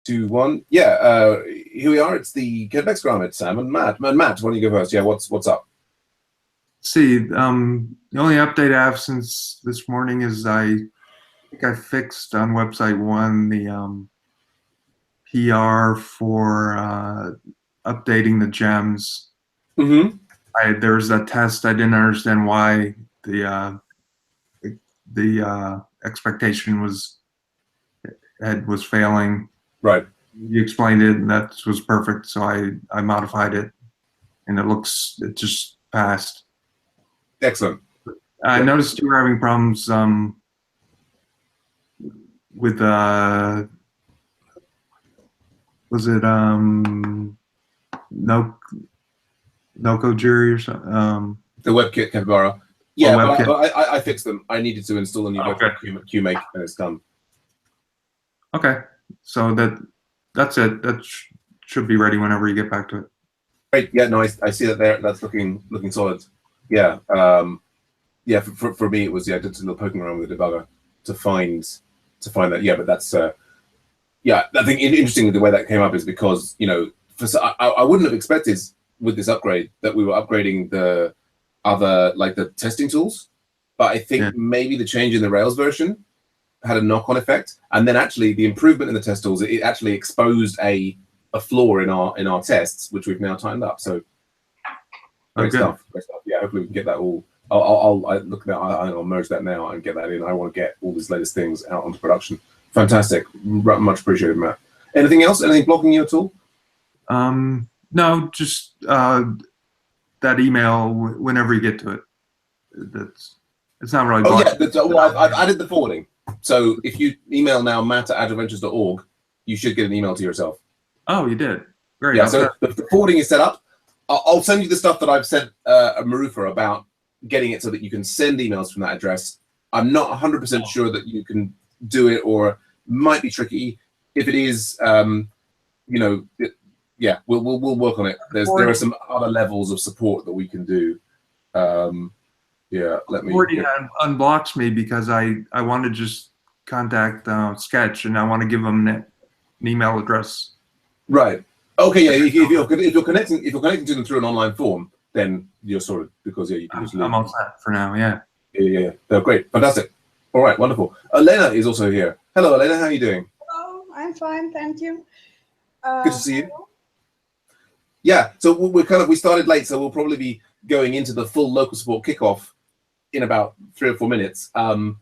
2, 1. Yeah, here we are. It's the Beck Scrum. It's Sam and Matt. Matt, why don't you go first? Yeah, what's up? See, the only update I have since this morning is I think I fixed on website 1 the PR for updating the gems. Mm-hmm. There was that test. I didn't understand why the expectation was failing. Right. You explained it, and that was perfect. So I modified it, and it just passed. Excellent. I noticed you were having problems with was it no jury or something? The WebKit Capybara. Yeah, but I fixed them. I needed to install a new QMake, and it's done. Okay, so that's it. That should be ready whenever you get back to it. Great. Yeah, no, I see that there. That's looking solid. Yeah. Yeah. For me, it was I did a little poking around with the debugger to find that. Yeah, but that's yeah. I think interestingly the way that came up is because I wouldn't have expected with this upgrade that we were upgrading the other the testing tools, but I think maybe the change in the Rails version had a knock-on effect, and then actually the improvement in the test tools, it actually exposed a flaw in our tests, which we've now tightened up. So great stuff. Yeah, hopefully we can get that all. I'll look at that. I'll merge that now and get that in. I want to get all these latest things out onto production. Fantastic, much appreciated, Matt. Anything else? Anything blocking you at all? No, just that email whenever you get to it. It's not really. Oh yeah, well, I've added the forwarding. So if you email now matt@agileventures.org, you should get an email to yourself. Oh, you did. Great. Yeah, so the forwarding is set up. I'll send you the stuff that I've sent Marufa about getting it so that you can send emails from that address. I'm not 100% sure that you can do it, or might be tricky. If it is, yeah, we'll work on it. There are some other levels of support that we can do. Yeah, let me. Forwarding unblocks me because I want to just contact Sketch, and I want to give them an email address. Right. Okay. Yeah. If you're connecting to them through an online form, then you're sorted because you can just leave. I'm all set for now. Yeah. Yeah. They're great. Fantastic. All right. Wonderful. Elena is also here. Hello, Elena. How are you doing? Hello. I'm fine. Thank you. Good to see you. Yeah. So we started late, so we'll probably be going into the full local support kickoff in about 3 or 4 minutes.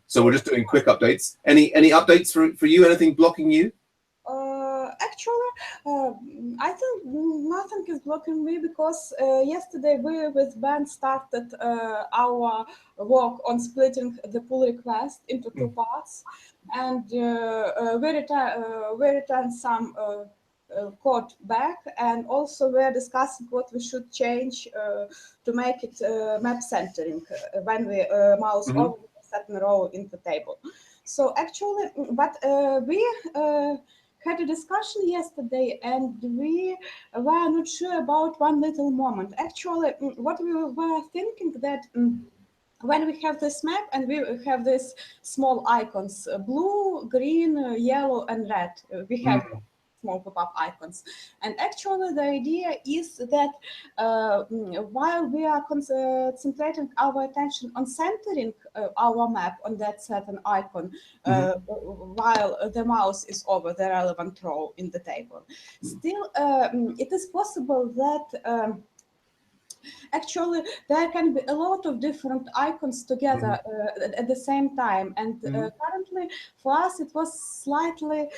So we're just doing quick updates. Any updates for you? Anything blocking you? Actually, I think nothing is blocking me because yesterday we with Ben started our work on splitting the pull request into 2 parts, and we returned some code back, and also we're discussing what we should change to make it map centering when we mouse over a certain row in the table. So actually, but we had a discussion yesterday, and we were not sure about one little moment. Actually, what we were thinking that when we have this map and we have these small icons, blue, green, yellow, and red, we have small pop-up icons. And actually the idea is that while we are concentrating our attention on centering our map on that certain icon, while the mouse is over the relevant row in the table, still it is possible that actually there can be a lot of different icons together at the same time, and currently for us it was slightly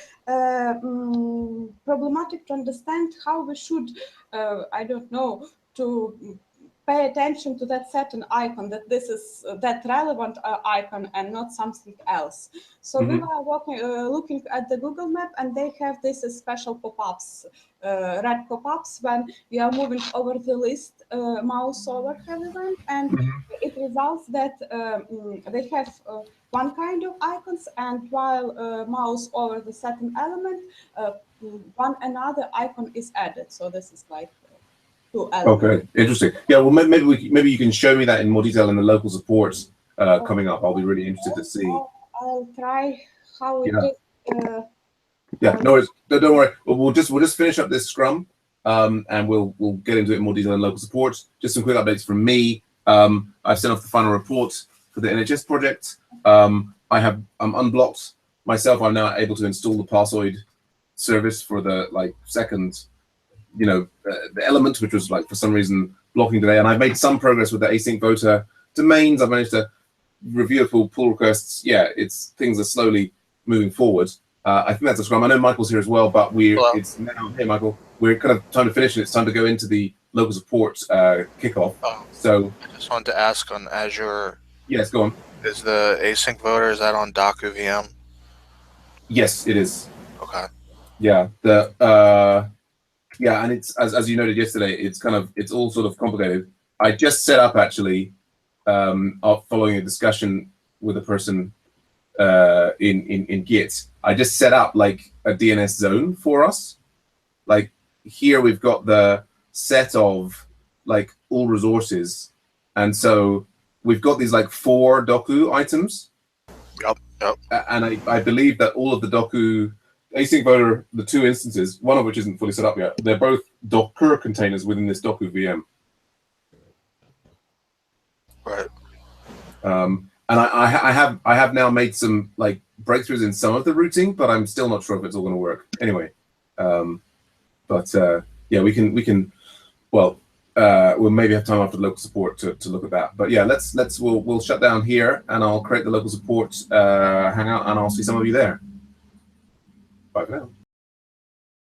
problematic to understand how we should I don't know, to pay attention to that certain icon, that this is that relevant icon and not something else. So we were looking at the Google map, and they have these special pop-ups, red pop-ups when we are moving over the list, mouse over element, and it results that they have one kind of icons, and while mouse over the certain element, one another icon is added. So this is like okay, interesting. Yeah, well, maybe you can show me that in more detail in the local support coming up. I'll be really interested to see. I'll try how it is. Yeah, no worries. No, don't worry. We'll just finish up this Scrum, and we'll get into it in more detail in local support. Just some quick updates from me. I've sent off the final report for the NHS project. I'm unblocked myself. I'm now able to install the Passoid service for the second, the element, which was for some reason blocking today. And I've made some progress with the async voter domains. I've managed to review pull requests. Yeah, things are slowly moving forward. I think that's a Scrum. I know Michael's here as well, but it's now. Hey, Michael, we're kind of time to finish, and it's time to go into the local support kickoff. So I just wanted to ask on Azure. Yes, go on. Is the async voter, is that on Docu VM? Yes, it is. Okay. Yeah. And it's as you noted yesterday, it's all sort of complicated. I just set up actually, following a discussion with a person in Git. I just set up a DNS zone for us. Here we've got the set of all resources, and so we've got these 4 Docu items. Yep. And I believe that all of the Docu async voter, the 2 instances, one of which isn't fully set up yet, they're both Docker containers within this Docu VM. Right. And I have now made some breakthroughs in some of the routing, but I'm still not sure if it's all going to work. Anyway, yeah, we can. Well, we'll maybe have time after local support to look at that. But yeah, we'll shut down here, and I'll create the local support hangout, and I'll see some of you there. Bye for now.